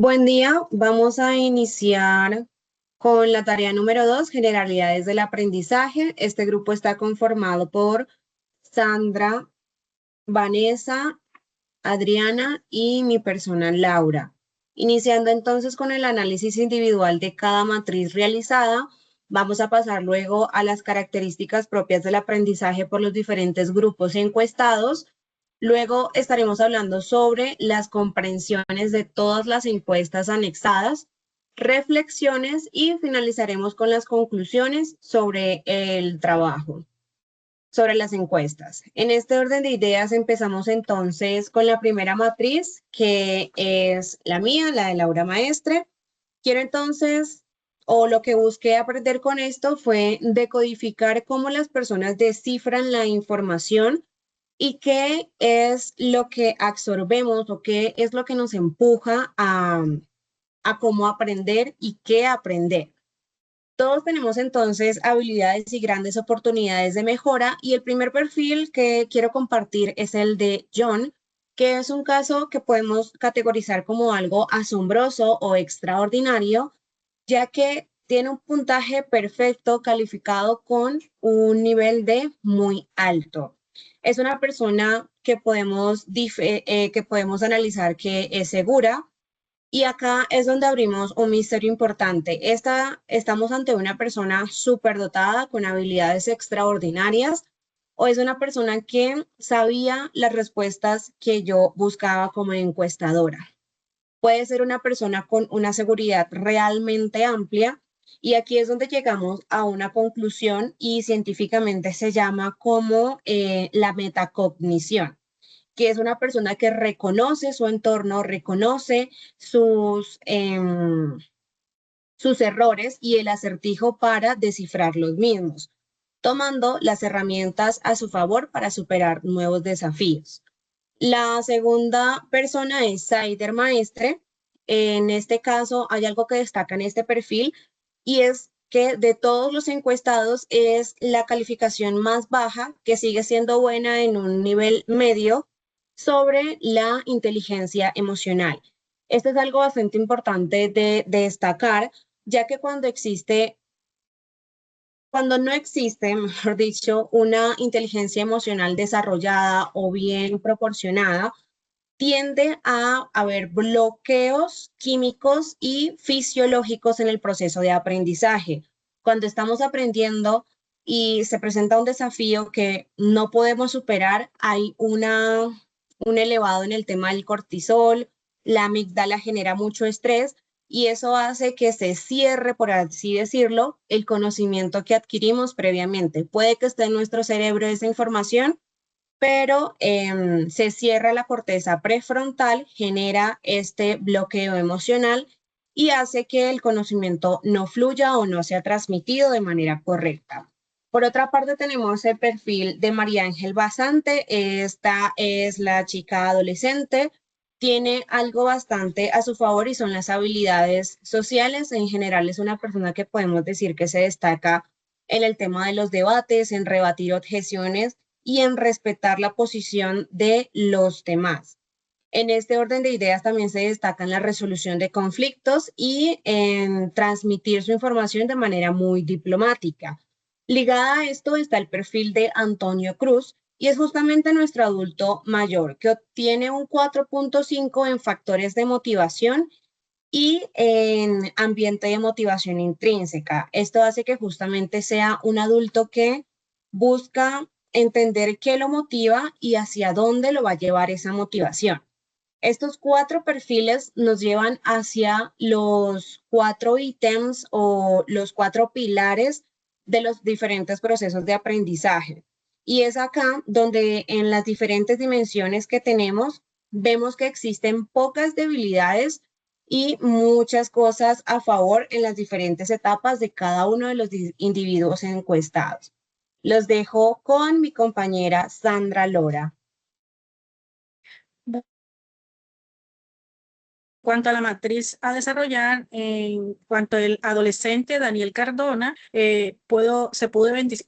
Buen día, vamos a iniciar con la tarea número 2, generalidades del aprendizaje. Este grupo está conformado por Sandra, Vanessa, Adriana y mi persona Laura. Iniciando entonces con el análisis individual de cada matriz realizada, vamos a pasar luego a las características propias del aprendizaje por los diferentes grupos encuestados. Luego estaremos hablando sobre las comprensiones de todas las encuestas anexadas, reflexiones y finalizaremos con las conclusiones sobre el trabajo, sobre las encuestas. En este orden de ideas empezamos entonces con la primera matriz, que es la mía, la de Laura Maestre. Quiero entonces, o lo que busqué aprender con esto fue decodificar cómo las personas descifran la información y qué es lo que absorbemos o qué es lo que nos empuja a cómo aprender y qué aprender. Todos tenemos entonces habilidades y grandes oportunidades de mejora y el primer perfil que quiero compartir es el de John, que es un caso que podemos categorizar como algo asombroso o extraordinario, ya que tiene un puntaje perfecto calificado con un nivel de muy alto. Es una persona que podemos analizar que es segura, y acá es donde abrimos un misterio importante. Estamos ante una persona superdotada con habilidades extraordinarias o es una persona que sabía las respuestas que yo buscaba como encuestadora. Puede ser una persona con una seguridad realmente amplia y aquí es donde llegamos a una conclusión y científicamente se llama como la metacognición, que es una persona que reconoce su entorno, reconoce sus errores y el acertijo para descifrar los mismos, tomando las herramientas a su favor para superar nuevos desafíos. La segunda persona es Saider Maestre. En este caso hay algo que destaca en este perfil y es que de todos los encuestados es la calificación más baja, que sigue siendo buena en un nivel medio, sobre la inteligencia emocional. Esto es algo bastante importante de destacar, ya que cuando no existe, mejor dicho, una inteligencia emocional desarrollada o bien proporcionada, tiende a haber bloqueos químicos y fisiológicos en el proceso de aprendizaje. Cuando estamos aprendiendo y se presenta un desafío que no podemos superar, hay un elevado en el tema del cortisol, la amígdala genera mucho estrés y eso hace que se cierre, por así decirlo, el conocimiento que adquirimos previamente. Puede que esté en nuestro cerebro esa información, pero se cierra la corteza prefrontal, genera este bloqueo emocional y hace que el conocimiento no fluya o no sea transmitido de manera correcta. Por otra parte, tenemos el perfil de María Ángel Basante. Esta es la chica adolescente. Tiene algo bastante a su favor y son las habilidades sociales. En general, es una persona que podemos decir que se destaca en el tema de los debates, en rebatir objeciones y en respetar la posición de los demás. En este orden de ideas también se destacan la resolución de conflictos y en transmitir su información de manera muy diplomática. Ligada a esto está el perfil de Antonio Cruz y es justamente nuestro adulto mayor que obtiene un 4.5 en factores de motivación y en ambiente de motivación intrínseca. Esto hace que justamente sea un adulto que busca entender qué lo motiva y hacia dónde lo va a llevar esa motivación. Estos cuatro perfiles nos llevan hacia los cuatro ítems o los cuatro pilares de los diferentes procesos de aprendizaje. Y es acá donde en las diferentes dimensiones que tenemos, vemos que existen pocas debilidades y muchas cosas a favor en las diferentes etapas de cada uno de los individuos encuestados. Los dejo con mi compañera Sandra Lora. Cuanto a la matriz a desarrollar, en cuanto al adolescente Daniel Cardona, se pudo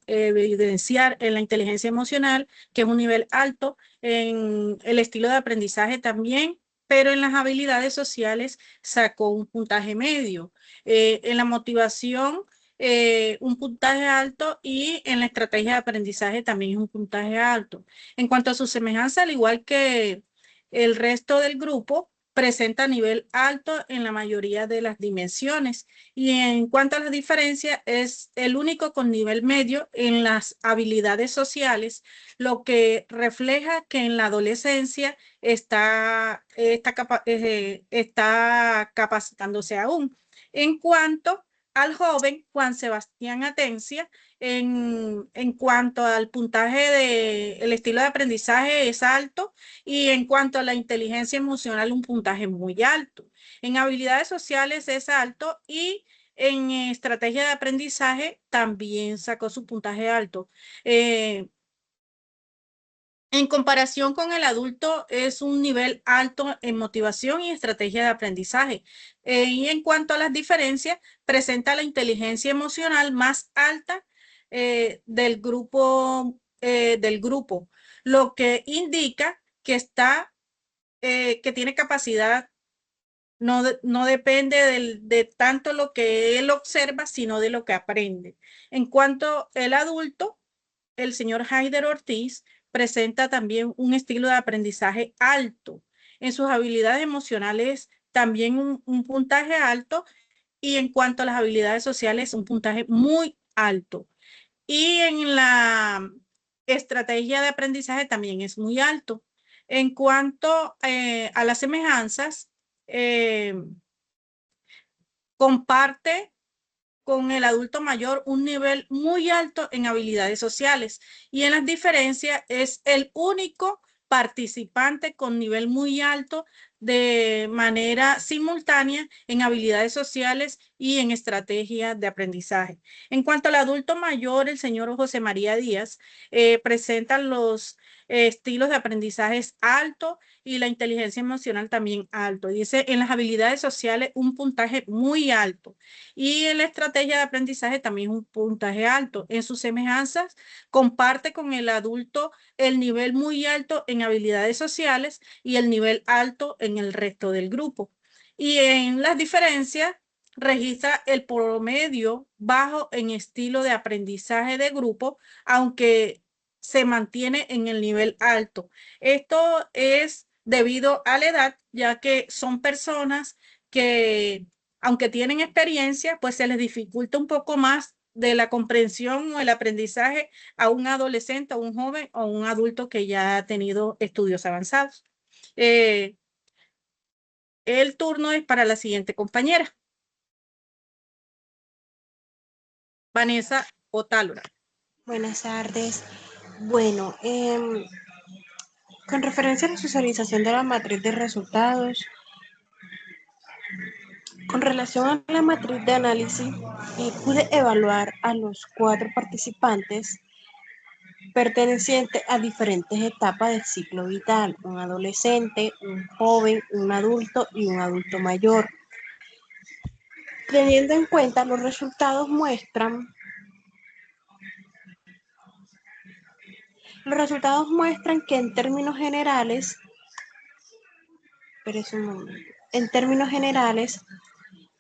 evidenciar en la inteligencia emocional, que es un nivel alto, en el estilo de aprendizaje también pero en las habilidades sociales sacó un puntaje medio. En la motivación, un puntaje alto, y en la estrategia de aprendizaje también es un puntaje alto. En cuanto a su semejanza, al igual que el resto del grupo, presenta nivel alto en la mayoría de las dimensiones. Y en cuanto a las diferencias, es el único con nivel medio en las habilidades sociales, lo que refleja que en la adolescencia está capacitándose aún. En cuanto al joven Juan Sebastián Atencia, en cuanto al puntaje del estilo de aprendizaje es alto, y en cuanto a la inteligencia emocional un puntaje muy alto. En habilidades sociales es alto, y en estrategia de aprendizaje también sacó su puntaje alto. En comparación con el adulto, es un nivel alto en motivación y estrategia de aprendizaje. Y en cuanto a las diferencias, presenta la inteligencia emocional más alta del grupo, lo que indica que tiene capacidad. No depende de tanto lo que él observa, sino de lo que aprende. En cuanto al adulto, el señor Haider Ortiz presenta también un estilo de aprendizaje alto. En sus habilidades emocionales también un puntaje alto, y en cuanto a las habilidades sociales un puntaje muy alto. Y en la estrategia de aprendizaje también es muy alto. En cuanto a las semejanzas, eh, comparte con el adulto mayor un nivel muy alto en habilidades sociales, y en las diferencias es el único participante con nivel muy alto de manera simultánea en habilidades sociales y en estrategia de aprendizaje. En cuanto al adulto mayor, el señor José María Díaz presenta los estilos de aprendizaje alto, y la inteligencia emocional también alto. Dice en las habilidades sociales un puntaje muy alto, y en la estrategia de aprendizaje también un puntaje alto. En sus semejanzas, comparte con el adulto el nivel muy alto en habilidades sociales y el nivel alto en el resto del grupo. Y en las diferencias, registra el promedio bajo en estilo de aprendizaje de grupo, aunque se mantiene en el nivel alto. Esto es debido a la edad, ya que son personas que, aunque tienen experiencia, pues se les dificulta un poco más de la comprensión o el aprendizaje a un adolescente, a un joven o un adulto que ya ha tenido estudios avanzados. Eh, el turno es para la siguiente compañera, Vanessa Otálora. Buenas tardes. Bueno, con referencia a la socialización de la matriz de resultados, con relación a la matriz de análisis, pude evaluar a los 4 participantes pertenecientes a diferentes etapas del ciclo vital: un adolescente, un joven, un adulto y un adulto mayor. Teniendo en cuenta los resultados muestran que en términos generales,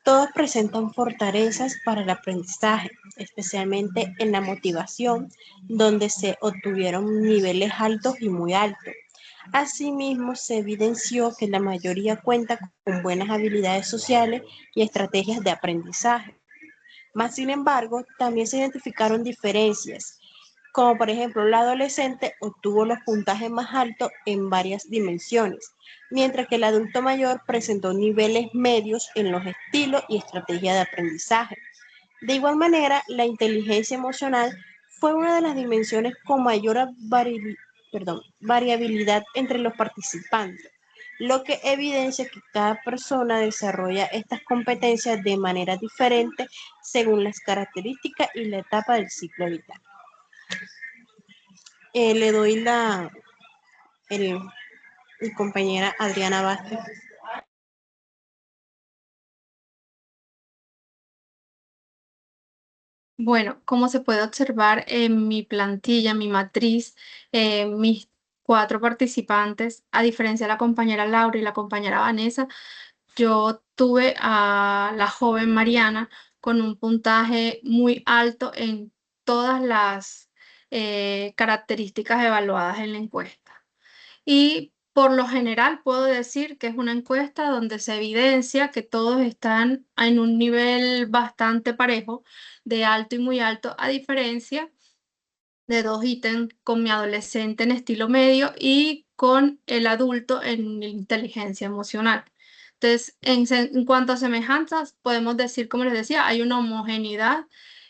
todos presentan fortalezas para el aprendizaje, especialmente en la motivación, donde se obtuvieron niveles altos y muy altos. Asimismo, se evidenció que la mayoría cuenta con buenas habilidades sociales y estrategias de aprendizaje. Más sin embargo, también se identificaron diferencias, como por ejemplo la adolescente obtuvo los puntajes más altos en varias dimensiones, mientras que el adulto mayor presentó niveles medios en los estilos y estrategias de aprendizaje. De igual manera, la inteligencia emocional fue una de las dimensiones con mayor variabilidad entre los participantes, lo que evidencia que cada persona desarrolla estas competencias de manera diferente según las características y la etapa del ciclo vital. Le doy el, mi compañera Adriana Vázquez. Bueno, como se puede observar en mi plantilla, mi matriz, mis 4 participantes, a diferencia de la compañera Laura y la compañera Vanessa, yo tuve a la joven Mariana con un puntaje muy alto en todas las características evaluadas en la encuesta. Y por lo general puedo decir que es una encuesta donde se evidencia que todos están en un nivel bastante parejo, de alto y muy alto, a diferencia de 2 ítems con mi adolescente en estilo medio y con el adulto en inteligencia emocional. Entonces, en cuanto a semejanzas, podemos decir, como les decía, hay una homogeneidad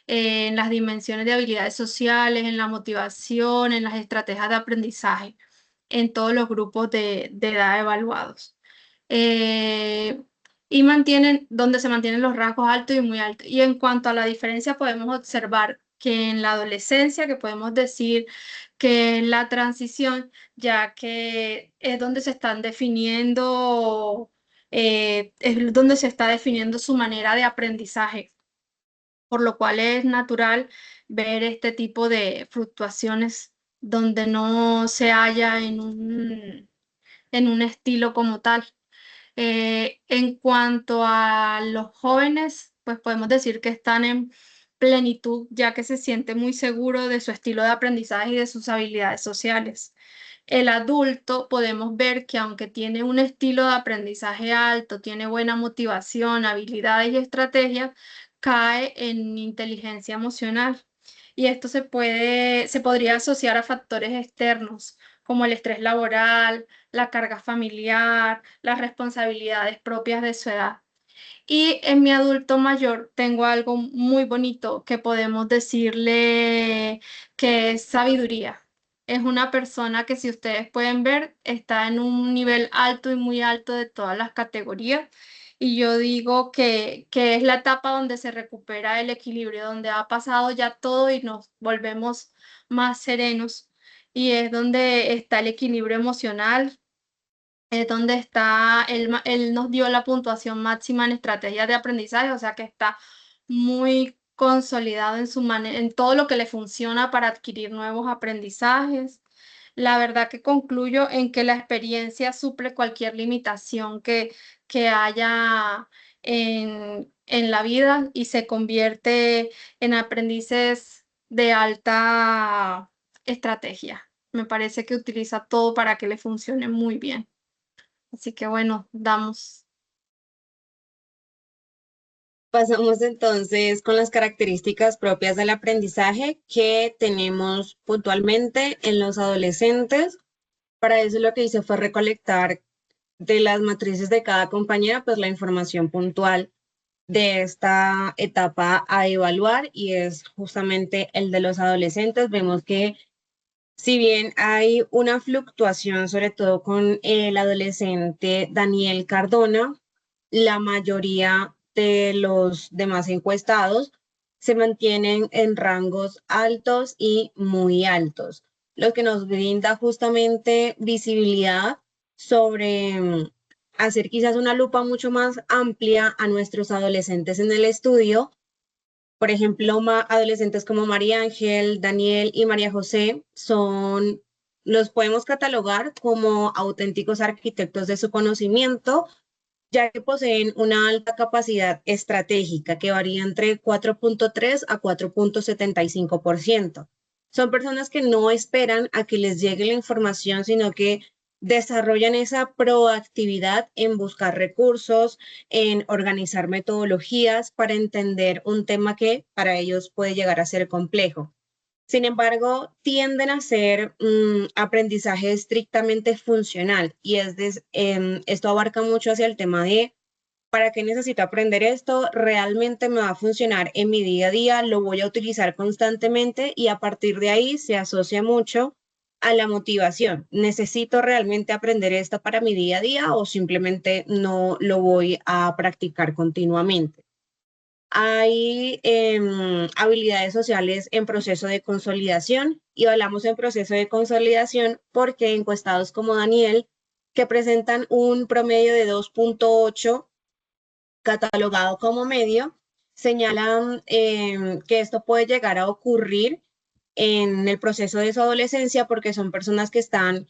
en las dimensiones de habilidades sociales, en la motivación, en las estrategias de aprendizaje, en todos los grupos de edad evaluados. Y donde se mantienen los rasgos altos y muy altos. Y en cuanto a la diferencia, podemos observar que en la adolescencia, que podemos decir que en la transición, ya que es donde se están definiendo, es donde se está definiendo su manera de aprendizaje, por lo cual es natural ver este tipo de fluctuaciones donde no se halla en un estilo como tal. En cuanto a los jóvenes, pues podemos decir que están en plenitud, ya que se siente muy seguro de su estilo de aprendizaje y de sus habilidades sociales. El adulto podemos ver que aunque tiene un estilo de aprendizaje alto, tiene buena motivación, habilidades y estrategias, cae en inteligencia emocional. Y esto se podría asociar a factores externos como el estrés laboral, la carga familiar, las responsabilidades propias de su edad. Y en mi adulto mayor tengo algo muy bonito que podemos decirle que es sabiduría. Es una persona que, si ustedes pueden ver, está en un nivel alto y muy alto de todas las categorías. Y yo digo que es la etapa donde se recupera el equilibrio, donde ha pasado ya todo y nos volvemos más serenos. Y es donde está el equilibrio emocional, es donde está, él nos dio la puntuación máxima en estrategias de aprendizaje, o sea que está muy consolidado en en todo lo que le funciona para adquirir nuevos aprendizajes. La verdad que concluyo en que la experiencia suple cualquier limitación que haya en la vida y se convierte en aprendices de alta estrategia. Me parece que utiliza todo para que le funcione muy bien. Así que bueno, damos. Pasamos entonces con las características propias del aprendizaje que tenemos puntualmente en los adolescentes. Para eso lo que hice fue recolectar de las matrices de cada compañera, pues la información puntual de esta etapa a evaluar, y es justamente el de los adolescentes. Vemos que si bien hay una fluctuación, sobre todo con el adolescente Daniel Cardona, la mayoría de los demás encuestados se mantienen en rangos altos y muy altos, lo que nos brinda justamente visibilidad sobre hacer quizás una lupa mucho más amplia a nuestros adolescentes en el estudio. Por ejemplo, adolescentes como María Ángel, Daniel y María José los podemos catalogar como auténticos arquitectos de su conocimiento, ya que poseen una alta capacidad estratégica que varía entre 4.3 a 4.75%. Son personas que no esperan a que les llegue la información, sino que desarrollan esa proactividad en buscar recursos, en organizar metodologías para entender un tema que para ellos puede llegar a ser complejo. Sin embargo, tienden a ser aprendizaje estrictamente funcional, y esto abarca mucho hacia el tema de ¿para qué necesito aprender esto? ¿Realmente me va a funcionar en mi día a día? ¿Lo voy a utilizar constantemente? Y a partir de ahí se asocia mucho a la motivación. ¿Necesito realmente aprender esto para mi día a día o simplemente no lo voy a practicar continuamente? Hay habilidades sociales en proceso de consolidación, y hablamos en proceso de consolidación porque encuestados como Daniel, que presentan un promedio de 2.8 catalogado como medio, señalan que esto puede llegar a ocurrir en el proceso de su adolescencia porque son personas que están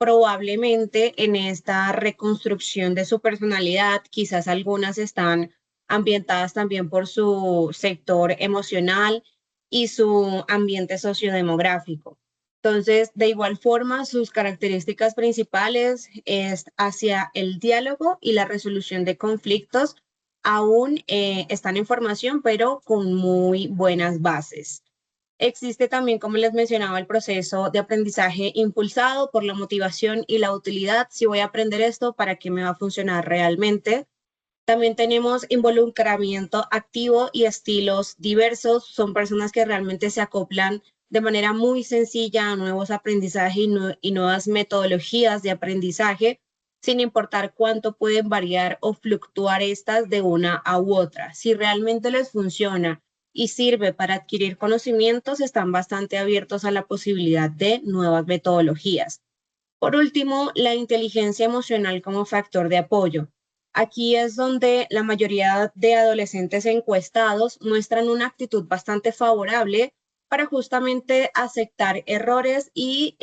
probablemente en esta reconstrucción de su personalidad, quizás algunas están ambientadas también por su sector emocional y su ambiente sociodemográfico. Entonces, de igual forma, sus características principales es hacia el diálogo y la resolución de conflictos. Aún están en formación, pero con muy buenas bases. Existe también, como les mencionaba, el proceso de aprendizaje impulsado por la motivación y la utilidad. Si voy a aprender esto, ¿para qué me va a funcionar realmente? También tenemos involucramiento activo y estilos diversos. Son personas que realmente se acoplan de manera muy sencilla a nuevos aprendizajes y nuevas metodologías de aprendizaje, sin importar cuánto pueden variar o fluctuar estas de una a u otra. Si realmente les funciona y sirve para adquirir conocimientos, están bastante abiertos a la posibilidad de nuevas metodologías. Por último, la inteligencia emocional como factor de apoyo. Aquí es donde la mayoría de adolescentes encuestados muestran una actitud bastante favorable para justamente aceptar errores y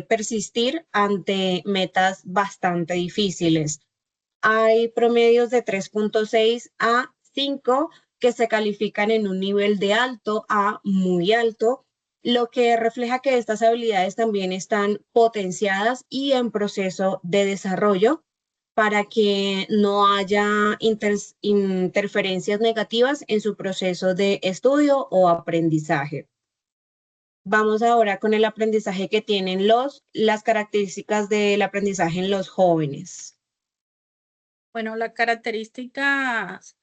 persistir ante metas bastante difíciles. Hay promedios de 3.6 a 5 que se califican en un nivel de alto a muy alto, lo que refleja que estas habilidades también están potenciadas y en proceso de desarrollo para que no haya interferencias negativas en su proceso de estudio o aprendizaje. Vamos ahora con el aprendizaje que tienen las características del aprendizaje en los jóvenes. Bueno, las características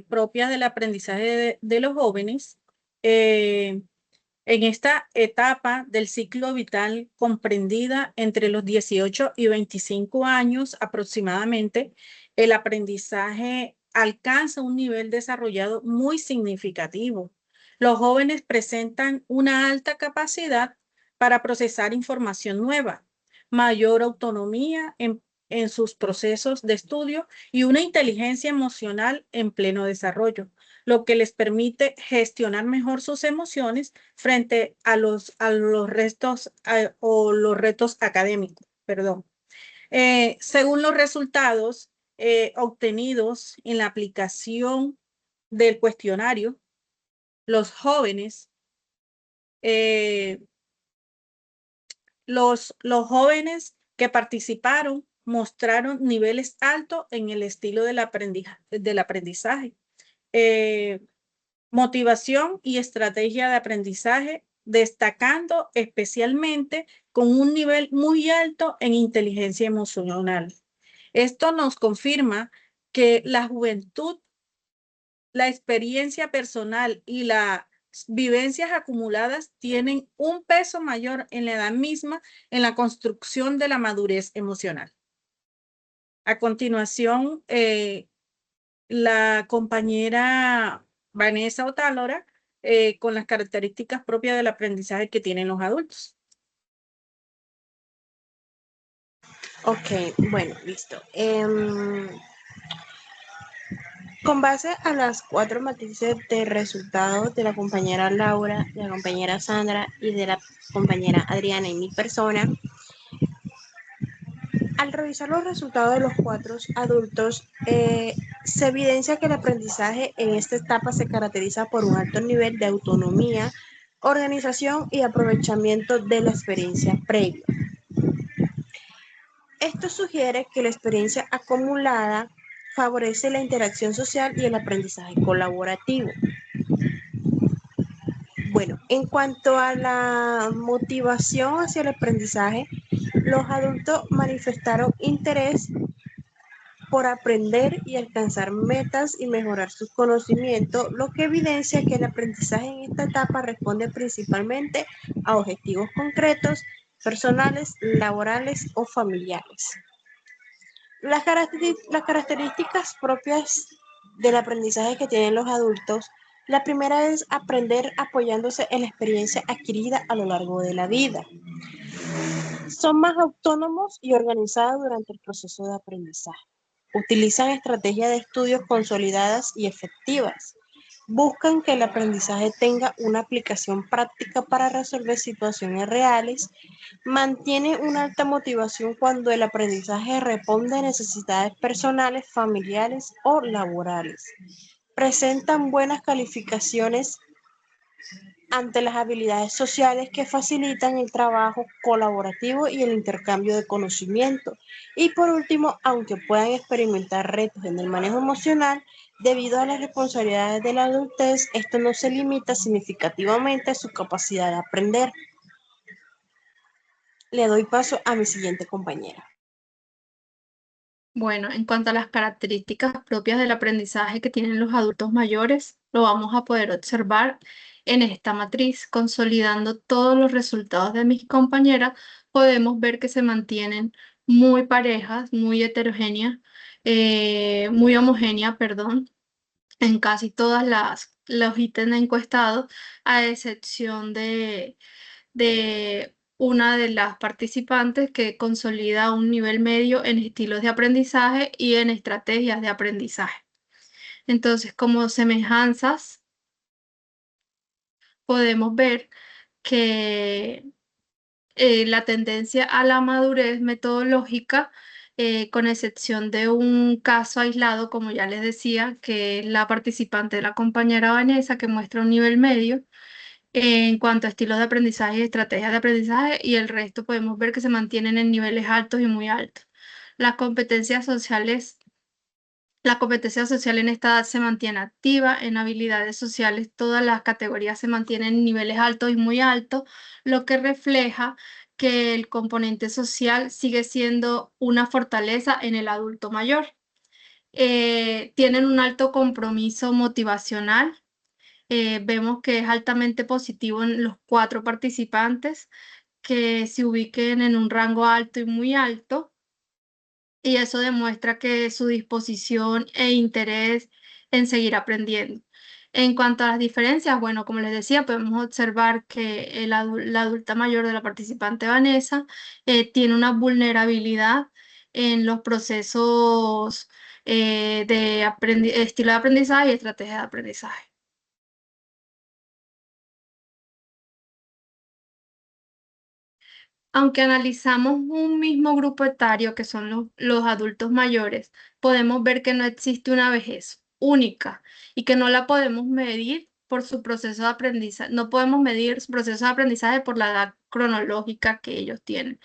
propias del aprendizaje de los jóvenes en esta etapa del ciclo vital comprendida entre los 18 y 25 años aproximadamente, el aprendizaje alcanza un nivel desarrollado muy significativo. Los jóvenes presentan una alta capacidad para procesar información nueva, mayor autonomía en sus procesos de estudio y una inteligencia emocional en pleno desarrollo, lo que les permite gestionar mejor sus emociones frente a los retos o los retos académicos. Perdón. Según los resultados obtenidos en la aplicación del cuestionario, los jóvenes que participaron mostraron niveles altos en el estilo del aprendizaje, motivación y estrategia de aprendizaje, destacando especialmente con un nivel muy alto en inteligencia emocional. Esto nos confirma que la juventud, la experiencia personal y las vivencias acumuladas tienen un peso mayor en la edad misma en la construcción de la madurez emocional. A continuación, la compañera Vanessa Otálora con las características propias del aprendizaje que tienen los adultos. Ok, bueno, listo. Con base a las 4 matrices de resultados de la compañera Laura, de la compañera Sandra y de la compañera Adriana y mi persona, al revisar los resultados de los 4 adultos, se evidencia que el aprendizaje en esta etapa se caracteriza por un alto nivel de autonomía, organización y aprovechamiento de la experiencia previa. Esto sugiere que la experiencia acumulada favorece la interacción social y el aprendizaje colaborativo. Bueno, en cuanto a la motivación hacia el aprendizaje, los adultos manifestaron interés por aprender y alcanzar metas y mejorar sus conocimientos, lo que evidencia que el aprendizaje en esta etapa responde principalmente a objetivos concretos, personales, laborales o familiares. Las características propias del aprendizaje que tienen los adultos, la primera es aprender apoyándose en la experiencia adquirida a lo largo de la vida. Son más autónomos y organizados durante el proceso de aprendizaje. Utilizan estrategias de estudios consolidadas y efectivas. buscan que el aprendizaje tenga una aplicación práctica para resolver situaciones reales, mantiene una alta motivación cuando el aprendizaje responde a necesidades personales, familiares o laborales, presentan buenas calificaciones ante las habilidades sociales que facilitan el trabajo colaborativo y el intercambio de conocimiento. Y por último, aunque puedan experimentar retos en el manejo emocional, debido a las responsabilidades de la adultez, esto no se limita significativamente a su capacidad de aprender. Le doy paso a mi siguiente compañera. Bueno, en cuanto a las características propias del aprendizaje que tienen los adultos mayores, lo vamos a poder observar en esta matriz. Consolidando todos los resultados de mis compañeras, podemos ver que se mantienen muy parejas, muy heterogéneas, muy homogéneas, perdón, en casi todas los ítems encuestados, a excepción de una de las participantes que consolida un nivel medio en estilos de aprendizaje y en estrategias de aprendizaje. Entonces, como semejanzas, podemos ver que la tendencia a la madurez metodológica, con excepción de un caso aislado, como ya les decía, que es la participante de la compañera Vanessa, que muestra un nivel medio en cuanto a estilos de aprendizaje y estrategias de aprendizaje, y el resto podemos ver que se mantienen en niveles altos y muy altos. Las competencias sociales, la competencia social en esta edad se mantiene activa. En habilidades sociales todas las categorías se mantienen en niveles altos y muy altos, lo que refleja que el componente social sigue siendo una fortaleza en el adulto mayor. Tienen un alto compromiso motivacional. Vemos que es altamente positivo en los 4 participantes, que se ubiquen en un rango alto y muy alto, y eso demuestra que su disposición e interés en seguir aprendiendo. En cuanto a las diferencias, bueno, como les decía, podemos observar que la adulta mayor de la participante Vanessa tiene una vulnerabilidad en los procesos de estilo de aprendizaje y estrategia de aprendizaje. Aunque analizamos un mismo grupo etario, que son los adultos mayores, podemos ver que no existe una vejez única y que no la podemos medir por su proceso de aprendizaje. No podemos medir su proceso de aprendizaje por la edad cronológica que ellos tienen,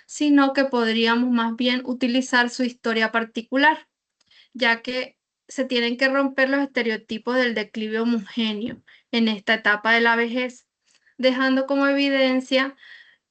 sino que podríamos más bien utilizar su historia particular, ya que se tienen que romper los estereotipos del declive homogéneo en esta etapa de la vejez, dejando como evidencia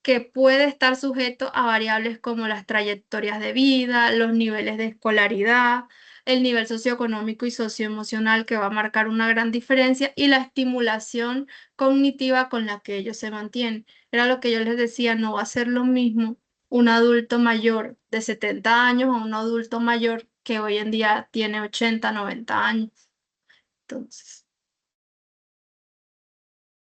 que puede estar sujeto a variables como las trayectorias de vida, los niveles de escolaridad, el nivel socioeconómico y socioemocional, que va a marcar una gran diferencia, y la estimulación cognitiva con la que ellos se mantienen. Era lo que yo les decía, no va a ser lo mismo un adulto mayor de 70 años a un adulto mayor que hoy en día tiene 80, 90 años. Entonces,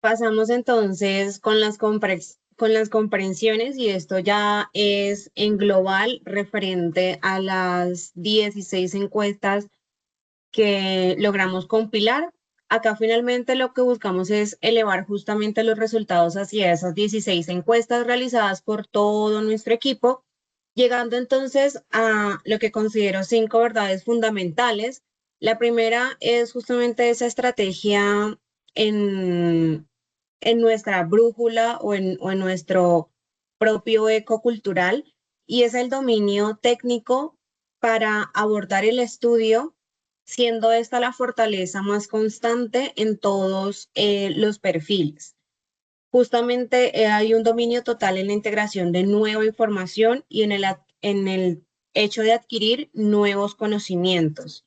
Pasamos entonces con las comprensiones, y esto ya es en global referente a las 16 encuestas que logramos compilar. Acá finalmente lo que buscamos es elevar justamente los resultados hacia esas 16 encuestas realizadas por todo nuestro equipo, llegando entonces a lo que considero 5 verdades fundamentales. La primera es justamente esa estrategia en, en nuestra brújula o en nuestro propio eco cultural, y es el dominio técnico para abordar el estudio, siendo esta la fortaleza más constante en todos los perfiles. Justamente hay un dominio total en la integración de nueva información y en el hecho de adquirir nuevos conocimientos.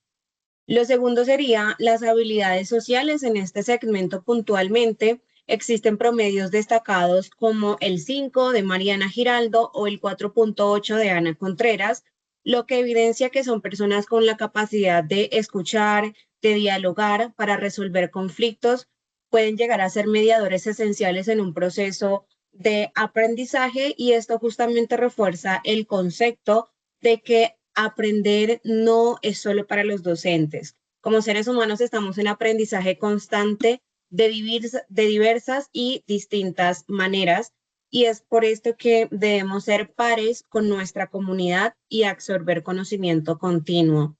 Lo segundo sería las habilidades sociales. En este segmento puntualmente existen promedios destacados como el 5 de Mariana Giraldo o el 4.8 de Ana Contreras, lo que evidencia que son personas con la capacidad de escuchar, de dialogar para resolver conflictos, pueden llegar a ser mediadores esenciales en un proceso de aprendizaje, y esto justamente refuerza el concepto de que aprender no es solo para los docentes. Como seres humanos estamos en aprendizaje constante de diversas y distintas maneras, y es por esto que debemos ser pares con nuestra comunidad y absorber conocimiento continuo.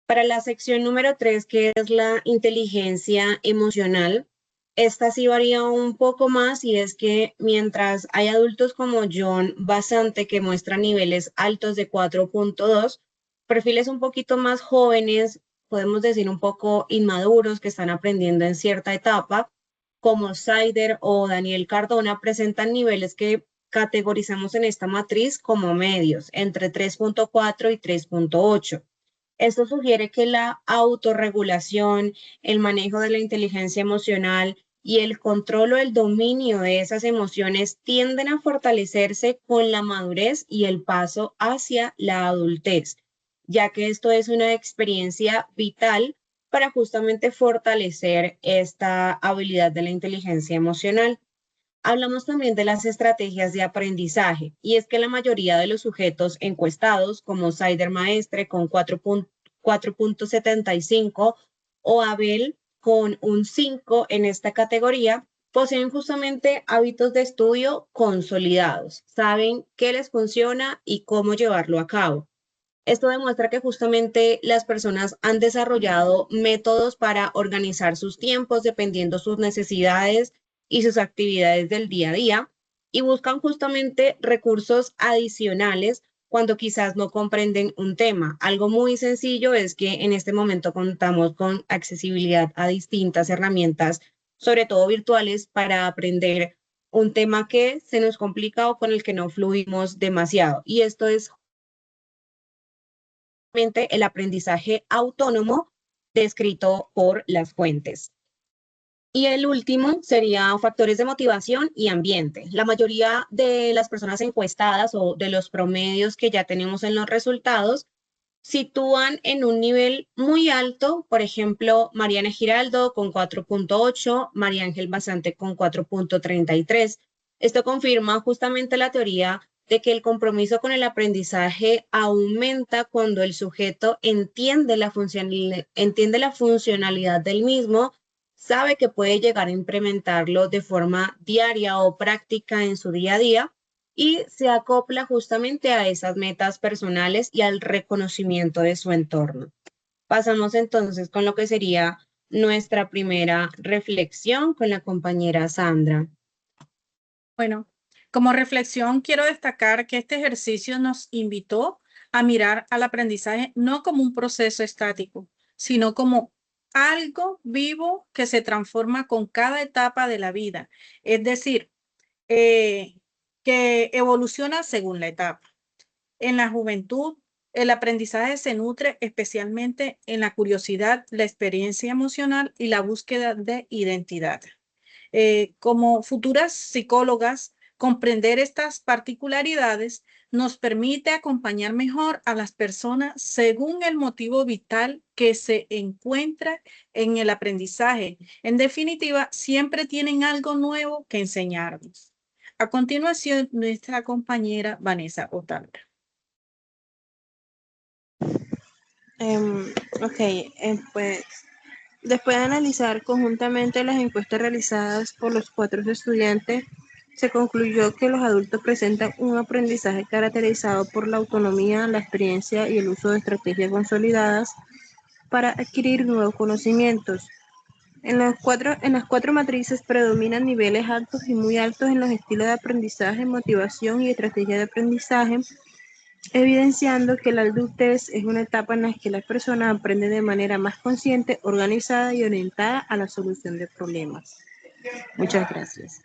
Para la sección número 3, que es la inteligencia emocional, esta sí varía un poco más, y es que mientras hay adultos como John Basante que muestran niveles altos de 4.2, perfiles un poquito más jóvenes, podemos decir un poco inmaduros, que están aprendiendo en cierta etapa, como Saider o Daniel Cardona, presentan niveles que categorizamos en esta matriz como medios, entre 3.4 y 3.8. Esto sugiere que la autorregulación, el manejo de la inteligencia emocional y el control o el dominio de esas emociones tienden a fortalecerse con la madurez y el paso hacia la adultez, ya que esto es una experiencia vital para justamente fortalecer esta habilidad de la inteligencia emocional. Hablamos también de las estrategias de aprendizaje, y es que la mayoría de los sujetos encuestados, como Saider Maestre con 4.75 o Abel con un 5 en esta categoría, poseen justamente hábitos de estudio consolidados, saben qué les funciona y cómo llevarlo a cabo. Esto demuestra que justamente las personas han desarrollado métodos para organizar sus tiempos dependiendo sus necesidades y sus actividades del día a día, y buscan justamente recursos adicionales cuando quizás no comprenden un tema. Algo muy sencillo es que en este momento contamos con accesibilidad a distintas herramientas, sobre todo virtuales, para aprender un tema que se nos complica o con el que no fluimos demasiado. Y esto es el aprendizaje autónomo descrito por las fuentes. Y el último sería factores de motivación y ambiente. La mayoría de las personas encuestadas o de los promedios que ya tenemos en los resultados sitúan en un nivel muy alto, por ejemplo, Mariana Giraldo con 4.8, María Ángel Basante con 4.33. Esto confirma justamente la teoría de que el compromiso con el aprendizaje aumenta cuando el sujeto entiende la funcionalidad del mismo, sabe que puede llegar a implementarlo de forma diaria o práctica en su día a día, y se acopla justamente a esas metas personales y al reconocimiento de su entorno. Pasamos entonces con lo que sería nuestra primera reflexión con la compañera Sandra. Bueno, como reflexión quiero destacar que este ejercicio nos invitó a mirar al aprendizaje no como un proceso estático, sino como algo vivo que se transforma con cada etapa de la vida. Es decir, que evoluciona según la etapa. En la juventud, el aprendizaje se nutre especialmente en la curiosidad, la experiencia emocional y la búsqueda de identidad. Como futuras psicólogas, comprender estas particularidades nos permite acompañar mejor a las personas según el motivo vital que se encuentra en el aprendizaje. En definitiva, siempre tienen algo nuevo que enseñarnos. A continuación, nuestra compañera Vanessa Otálora. Pues después de analizar conjuntamente las encuestas realizadas por los 4 estudiantes, se concluyó que los adultos presentan un aprendizaje caracterizado por la autonomía, la experiencia y el uso de estrategias consolidadas para adquirir nuevos conocimientos. En las cuatro matrices predominan niveles altos y muy altos en los estilos de aprendizaje, motivación y estrategia de aprendizaje, evidenciando que la adultez es una etapa en la que las personas aprenden de manera más consciente, organizada y orientada a la solución de problemas. Muchas gracias.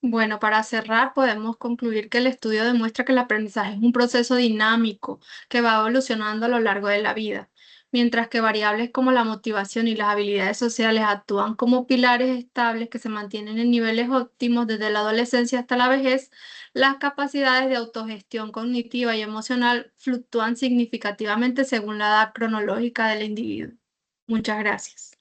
Bueno, para cerrar, podemos concluir que el estudio demuestra que el aprendizaje es un proceso dinámico que va evolucionando a lo largo de la vida. Mientras que variables como la motivación y las habilidades sociales actúan como pilares estables que se mantienen en niveles óptimos desde la adolescencia hasta la vejez, las capacidades de autogestión cognitiva y emocional fluctúan significativamente según la edad cronológica del individuo. Muchas gracias.